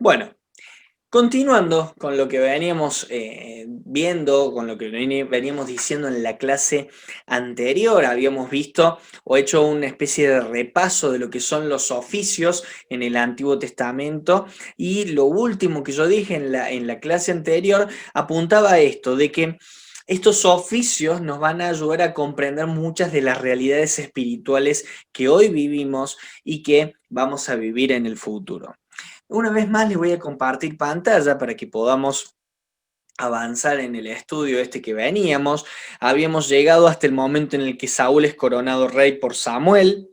Bueno, continuando con lo que veníamos viendo, con lo que veníamos diciendo en la clase anterior, habíamos visto o hecho una especie de repaso de lo que son los oficios en el Antiguo Testamento, y lo último que yo dije en la clase anterior apuntaba a esto, de que estos oficios nos van a ayudar a comprender muchas de las realidades espirituales que hoy vivimos y que vamos a vivir en el futuro. Una vez más les voy a compartir pantalla para que podamos avanzar en el estudio este que veníamos. Habíamos llegado hasta el momento en el que Saúl es coronado rey por Samuel.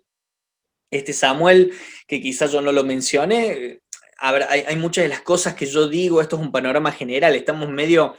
Este Samuel, que quizás yo no lo mencioné, hay muchas de las cosas que yo digo, esto es un panorama general, estamos medio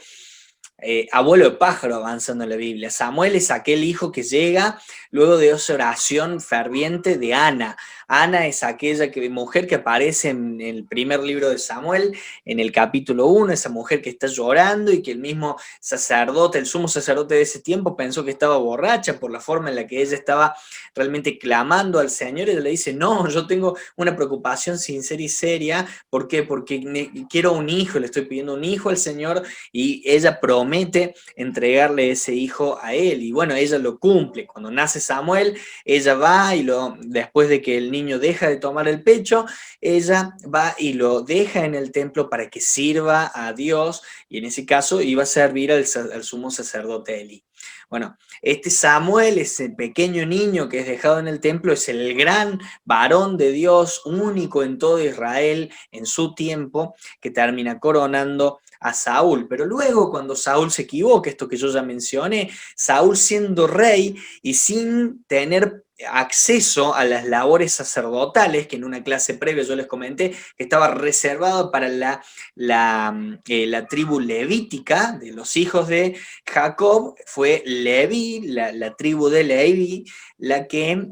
abuelo de pájaro avanzando en la Biblia. Samuel es aquel hijo que llega luego de esa oración ferviente de Ana. Ana es aquella mujer que aparece en el primer libro de Samuel, en el capítulo 1, esa mujer que está llorando y que el mismo sacerdote, el sumo sacerdote de ese tiempo, pensó que estaba borracha por la forma en la que ella estaba realmente clamando al Señor. Y ella le dice, no, yo tengo una preocupación sincera y seria. ¿Por qué? Porque quiero un hijo, le estoy pidiendo un hijo al Señor, y ella promete entregarle ese hijo a él. Y bueno, ella lo cumple. Cuando nace Samuel, ella va y después de que el niño deja de tomar el pecho, ella va y lo deja en el templo para que sirva a Dios, y en ese caso iba a servir al sumo sacerdote Eli. Bueno, este Samuel, ese pequeño niño que es dejado en el templo, es el gran varón de Dios, único en todo Israel en su tiempo, que termina coronando a Saúl. Pero luego, cuando Saúl se equivoca, esto que yo ya mencioné, Saúl siendo rey y sin tener acceso a las labores sacerdotales, que en una clase previa yo les comenté que estaba reservado para la tribu levítica de los hijos de Jacob. Fue Leví, la tribu de Leví, la que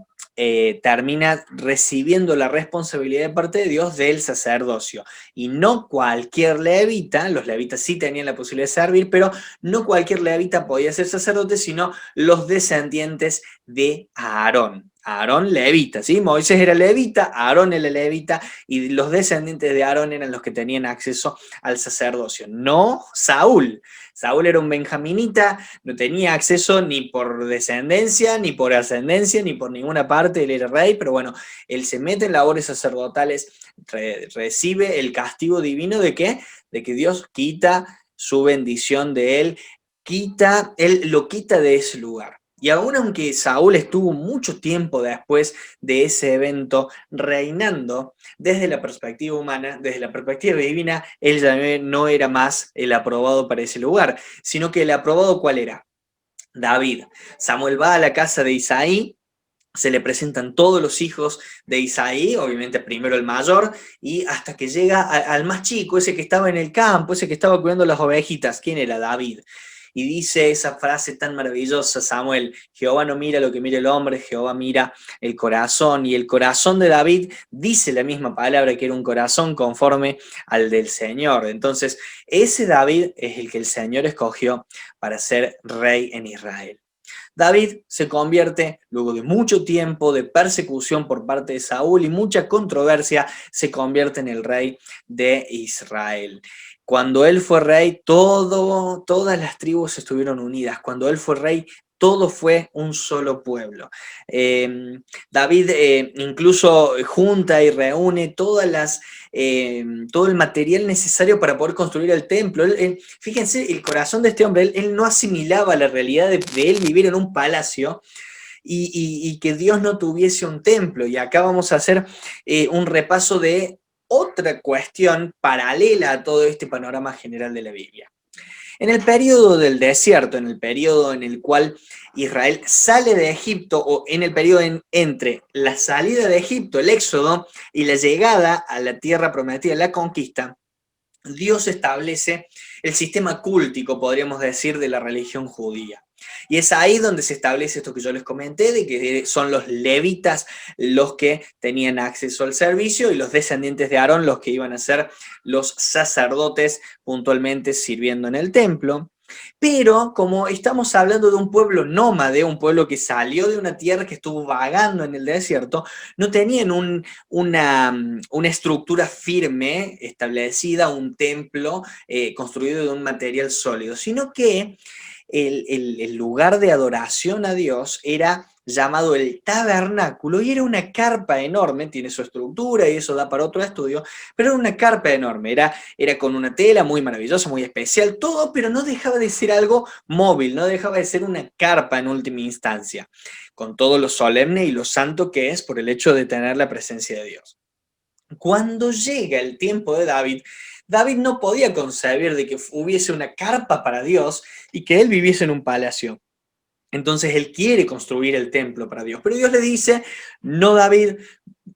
termina recibiendo la responsabilidad de parte de Dios del sacerdocio. Y no cualquier levita, los levitas sí tenían la posibilidad de servir, pero no cualquier levita podía ser sacerdote, sino los descendientes de Aarón. Aarón levita, ¿sí? Moisés era levita, Aarón era levita, y los descendientes de Aarón eran los que tenían acceso al sacerdocio. No Saúl. Saúl era un benjaminita, no tenía acceso ni por descendencia, ni por ascendencia, ni por ninguna parte, él era rey, pero bueno, él se mete en labores sacerdotales, recibe el castigo divino de ¿qué? De que Dios quita su bendición de él lo quita de ese lugar. Y aún aunque Saúl estuvo mucho tiempo después de ese evento reinando, desde la perspectiva humana, desde la perspectiva divina, él ya no era más el aprobado para ese lugar, sino que el aprobado, ¿cuál era? David. Samuel va a la casa de Isaí, se le presentan todos los hijos de Isaí, obviamente primero el mayor, y hasta que llega al más chico, ese que estaba en el campo, ese que estaba cuidando las ovejitas. ¿Quién era? David. Y dice esa frase tan maravillosa Samuel: Jehová no mira lo que mira el hombre, Jehová mira el corazón. Y el corazón de David dice la misma palabra, que era un corazón conforme al del Señor. Entonces, ese David es el que el Señor escogió para ser rey en Israel. David se convierte, luego de mucho tiempo de persecución por parte de Saúl y mucha controversia, se convierte en el rey de Israel. Cuando él fue rey, todas las tribus estuvieron unidas. Cuando él fue rey, todo fue un solo pueblo. David incluso junta y reúne todo el material necesario para poder construir el templo. Fíjense el corazón de este hombre, él no asimilaba la realidad de él vivir en un palacio y que Dios no tuviese un templo. Y acá vamos a hacer un repaso de otra cuestión paralela a todo este panorama general de la Biblia. En el periodo del desierto, en el periodo en el cual Israel sale de Egipto, o en el periodo entre la salida de Egipto, el éxodo, y la llegada a la tierra prometida, la conquista, Dios establece el sistema cúltico, podríamos decir, de la religión judía. Y es ahí donde se establece esto que yo les comenté, de que son los levitas los que tenían acceso al servicio, y los descendientes de Aarón los que iban a ser los sacerdotes puntualmente sirviendo en el templo. Pero como estamos hablando de un pueblo nómade, un pueblo que salió de una tierra que estuvo vagando en el desierto, no tenían una estructura firme, establecida, un templo construido de un material sólido, sino que el lugar de adoración a Dios era llamado el tabernáculo y era una carpa enorme, tiene su estructura y eso da para otro estudio, pero era una carpa enorme, era con una tela muy maravillosa, muy especial, todo, pero no dejaba de ser algo móvil, no dejaba de ser una carpa en última instancia, con todo lo solemne y lo santo que es por el hecho de tener la presencia de Dios. Cuando llega el tiempo de David, David no podía concebir de que hubiese una carpa para Dios y que él viviese en un palacio. Entonces él quiere construir el templo para Dios. Pero Dios le dice, no David,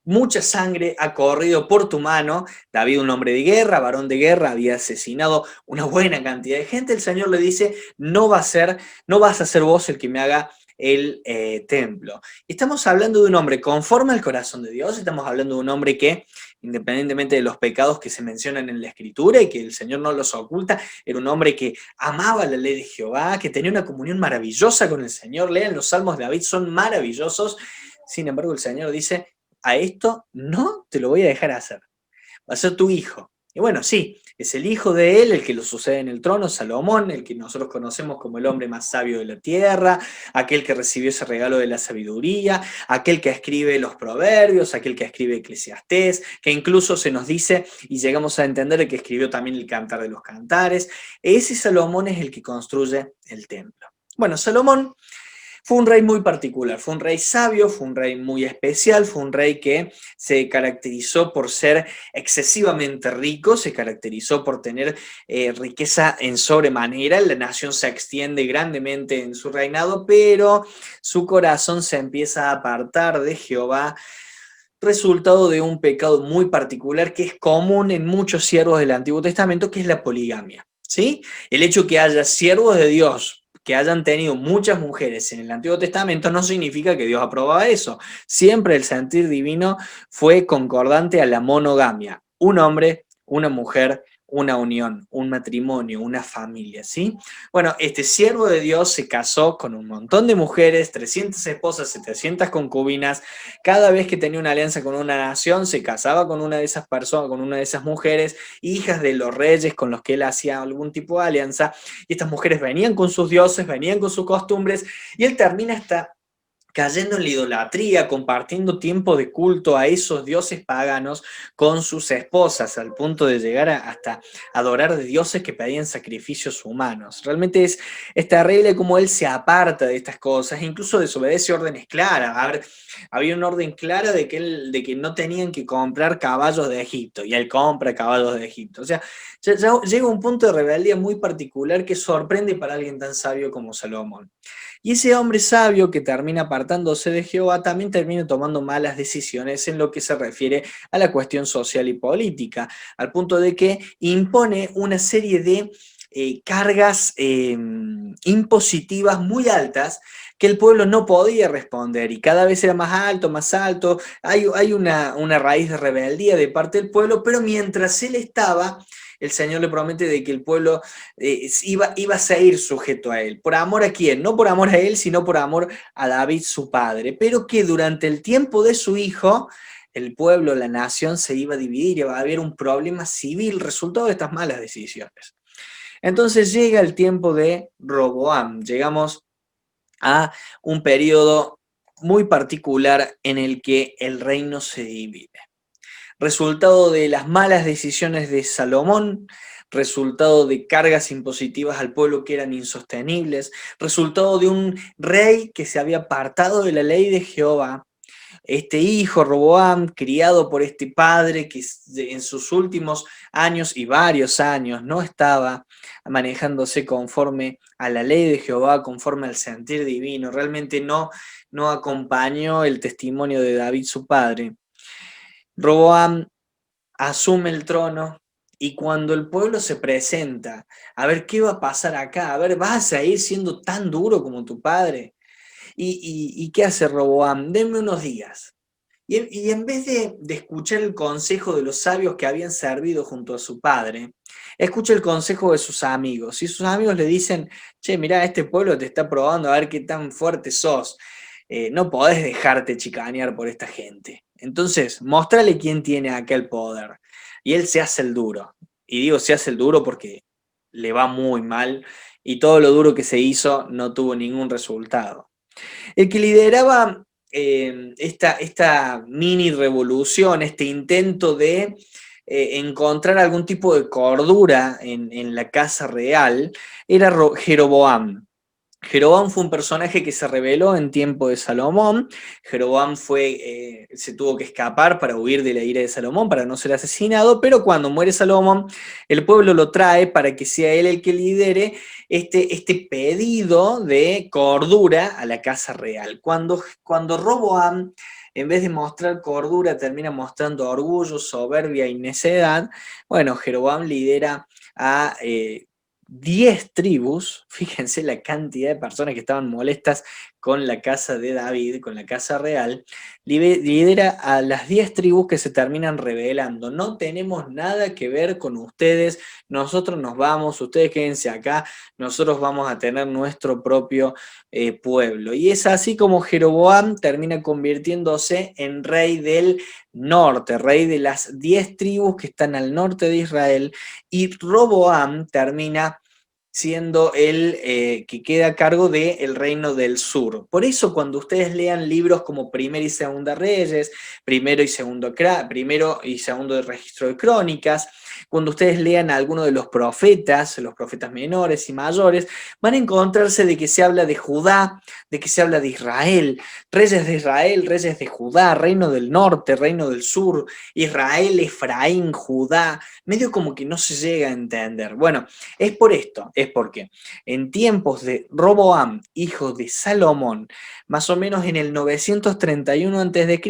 mucha sangre ha corrido por tu mano. David, un hombre de guerra, varón de guerra, había asesinado una buena cantidad de gente. El Señor le dice, no vas a ser vos el que me haga el templo. Estamos hablando de un hombre conforme al corazón de Dios, estamos hablando de un hombre que, independientemente de los pecados que se mencionan en la Escritura y que el Señor no los oculta, era un hombre que amaba la ley de Jehová, que tenía una comunión maravillosa con el Señor. Lean los salmos de David, son maravillosos. Sin embargo, el Señor dice, a esto no te lo voy a dejar hacer. Va a ser tu hijo. Y bueno, sí, es el hijo de él el que lo sucede en el trono, Salomón, el que nosotros conocemos como el hombre más sabio de la tierra, aquel que recibió ese regalo de la sabiduría, aquel que escribe los proverbios, aquel que escribe Eclesiastés, que incluso se nos dice, y llegamos a entender, que escribió también el Cantar de los Cantares. Ese Salomón es el que construye el templo. Bueno, Salomón fue un rey muy particular, fue un rey sabio, fue un rey muy especial, fue un rey que se caracterizó por ser excesivamente rico, se caracterizó por tener riqueza en sobremanera, la nación se extiende grandemente en su reinado, pero su corazón se empieza a apartar de Jehová, resultado de un pecado muy particular que es común en muchos siervos del Antiguo Testamento, que es la poligamia. ¿Sí? El hecho que haya siervos de Dios que hayan tenido muchas mujeres en el Antiguo Testamento no significa que Dios aprobaba eso. Siempre el sentir divino fue concordante a la monogamia. Un hombre, una mujer, una unión, un matrimonio, una familia, ¿sí? Bueno, este siervo de Dios se casó con un montón de mujeres, 300 esposas, 700 concubinas. Cada vez que tenía una alianza con una nación, se casaba con una de esas personas, con una de esas mujeres, hijas de los reyes con los que él hacía algún tipo de alianza, y estas mujeres venían con sus dioses, venían con sus costumbres, y él termina hasta cayendo en la idolatría, compartiendo tiempo de culto a esos dioses paganos con sus esposas, al punto de llegar hasta adorar de dioses que pedían sacrificios humanos. Realmente es terrible cómo él se aparta de estas cosas, incluso desobedece órdenes claras. A ver, había una orden clara de que no tenían que comprar caballos de Egipto, y él compra caballos de Egipto. O sea, ya llega un punto de rebeldía muy particular que sorprende para alguien tan sabio como Salomón. Y ese hombre sabio que termina apartándose de Jehová también termina tomando malas decisiones en lo que se refiere a la cuestión social y política, al punto de que impone una serie de cargas impositivas muy altas que el pueblo no podía responder, y cada vez era más alto, hay una raíz de rebeldía de parte del pueblo, pero mientras él estaba, el Señor le promete de que el pueblo iba a seguir sujeto a él. ¿Por amor a quién? No por amor a él, sino por amor a David, su padre. Pero que durante el tiempo de su hijo, el pueblo, la nación se iba a dividir, iba a haber un problema civil resultado de estas malas decisiones. Entonces llega el tiempo de Roboam. Llegamos a un periodo muy particular en el que el reino se divide. Resultado de las malas decisiones de Salomón, resultado de cargas impositivas al pueblo que eran insostenibles, resultado de un rey que se había apartado de la ley de Jehová. Este hijo, Roboam, criado por este padre que en sus últimos años y varios años no estaba manejándose conforme a la ley de Jehová, conforme al sentir divino, realmente no acompañó el testimonio de David, su padre. Roboam asume el trono, y cuando el pueblo se presenta, a ver qué va a pasar acá, a ver, ¿vas a seguir siendo tan duro como tu padre? ¿Y qué hace Roboam? Denme unos días. Y en vez de escuchar el consejo de los sabios que habían servido junto a su padre, escucha el consejo de sus amigos. Y sus amigos le dicen, che, mirá, este pueblo te está probando a ver qué tan fuerte sos. No podés dejarte chicanear por esta gente. Entonces, mostrale quién tiene aquel poder. Y él se hace el duro. Y digo, se hace el duro porque le va muy mal y todo lo duro que se hizo no tuvo ningún resultado. El que lideraba esta mini revolución, este intento de encontrar algún tipo de cordura en la casa real, era Jeroboam. Jeroboam fue un personaje que se rebeló en tiempo de Salomón. Jeroboam se tuvo que escapar para huir de la ira de Salomón, para no ser asesinado, pero cuando muere Salomón, el pueblo lo trae para que sea él el que lidere este pedido de cordura a la casa real. Cuando Roboam, en vez de mostrar cordura, termina mostrando orgullo, soberbia y necedad, bueno, Jeroboam lidera a 10 tribus, fíjense la cantidad de personas que estaban molestas con la casa de David, con la casa real, lidera a las 10 tribus que se terminan rebelando. No tenemos nada que ver con ustedes, nosotros nos vamos, ustedes quédense acá, nosotros vamos a tener nuestro propio pueblo. Y es así como Jeroboam termina convirtiéndose en rey del norte, rey de las 10 tribus que están al norte de Israel, y Roboam termina siendo el que queda a cargo del reino del sur. Por eso cuando ustedes lean libros como Primero y Segunda Reyes, Primero y Segundo de Registro de Crónicas, cuando ustedes lean a alguno de los profetas menores y mayores, van a encontrarse de que se habla de Judá, de que se habla de Israel, reyes de Judá, reino del norte, reino del sur, Israel, Efraín, Judá, medio como que no se llega a entender. Bueno, es por esto, es porque en tiempos de Roboam, hijo de Salomón, más o menos en el 931 a.C.,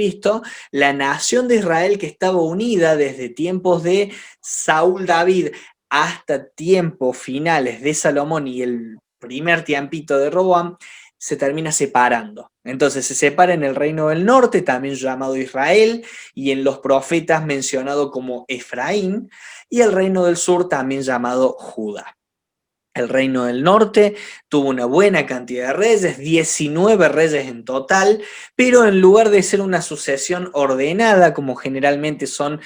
la nación de Israel, que estaba unida desde tiempos de Saúl David hasta tiempos finales de Salomón y el primer tiempito de Roboam, se termina separando. Entonces se separa en el reino del norte, también llamado Israel, y en los profetas mencionado como Efraín, y el reino del sur también llamado Judá. El reino del norte tuvo una buena cantidad de reyes, 19 reyes en total, pero en lugar de ser una sucesión ordenada, como generalmente son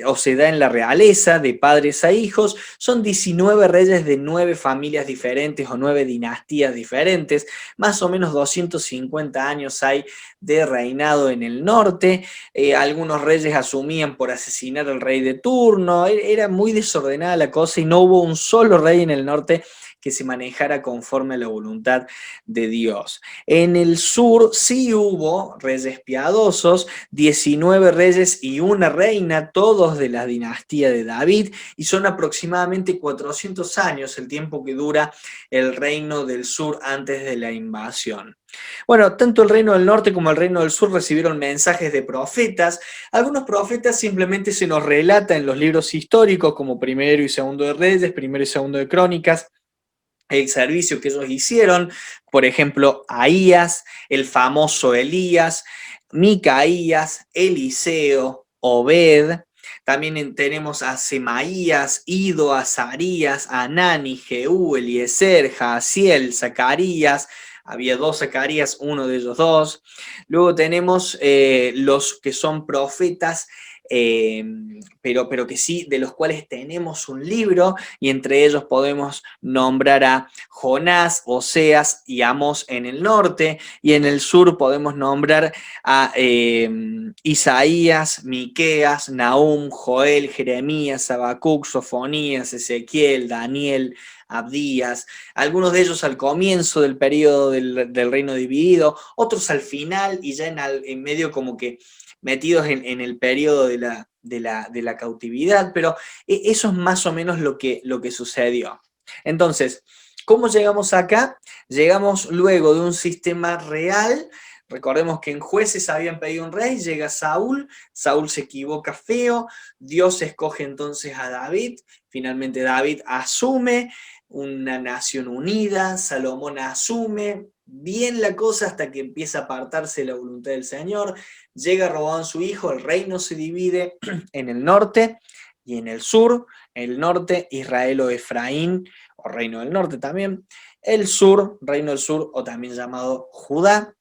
o se da en la realeza, de padres a hijos, son 19 reyes de 9 familias diferentes o 9 dinastías diferentes, más o menos 250 años hay de reinado en el norte. Algunos reyes asumían por asesinar al rey de turno, era muy desordenada la cosa y no hubo un solo rey en el norte que se manejara conforme a la voluntad de Dios. En el sur sí hubo reyes piadosos, 19 reyes y una reina, todos de la dinastía de David, y son aproximadamente 400 años el tiempo que dura el reino del sur antes de la invasión. Bueno, tanto el reino del norte como el reino del sur recibieron mensajes de profetas. Algunos profetas simplemente se nos relata en los libros históricos, como Primero y Segundo de Reyes, Primero y Segundo de Crónicas, el servicio que ellos hicieron. Por ejemplo, Ahías, el famoso Elías, Micaías, Eliseo, Obed. También tenemos a Semaías, Ido, Azarías, Anani, Jehú, Eliezer, Jaasiel, Zacarías. Había 2 Zacarías, uno de ellos 2. Luego tenemos los que son profetas, pero que sí, de los cuales tenemos un libro, y entre ellos podemos nombrar a Jonás, Oseas y Amós en el norte, y en el sur podemos nombrar a Isaías, Miqueas, Nahum, Joel, Jeremías, Habacuc, Sofonías, Ezequiel, Daniel, Abdías, algunos de ellos al comienzo del periodo del reino dividido, otros al final y ya en medio como que metidos en el periodo de la cautividad, pero eso es más o menos lo que sucedió. Entonces, ¿cómo llegamos acá? Llegamos luego de un sistema real Recordemos que en Jueces habían pedido un rey, llega Saúl, Saúl se equivoca feo, Dios escoge entonces a David, finalmente David asume una nación unida, Salomón asume, bien la cosa hasta que empieza a apartarse de la voluntad del Señor, llega Roboam su hijo, el reino se divide en el norte y en el sur, el norte Israel o Efraín, o reino del norte también, el sur, reino del sur o también llamado Judá,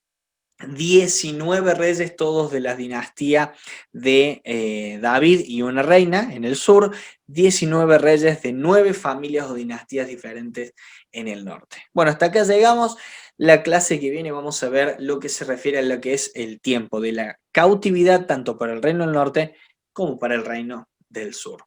19 reyes, todos de la dinastía de David y una reina en el sur, 19 reyes de 9 familias o dinastías diferentes en el norte. Bueno, hasta acá llegamos. La clase que viene vamos a ver lo que se refiere a lo que es el tiempo de la cautividad, tanto para el reino del norte como para el reino del sur.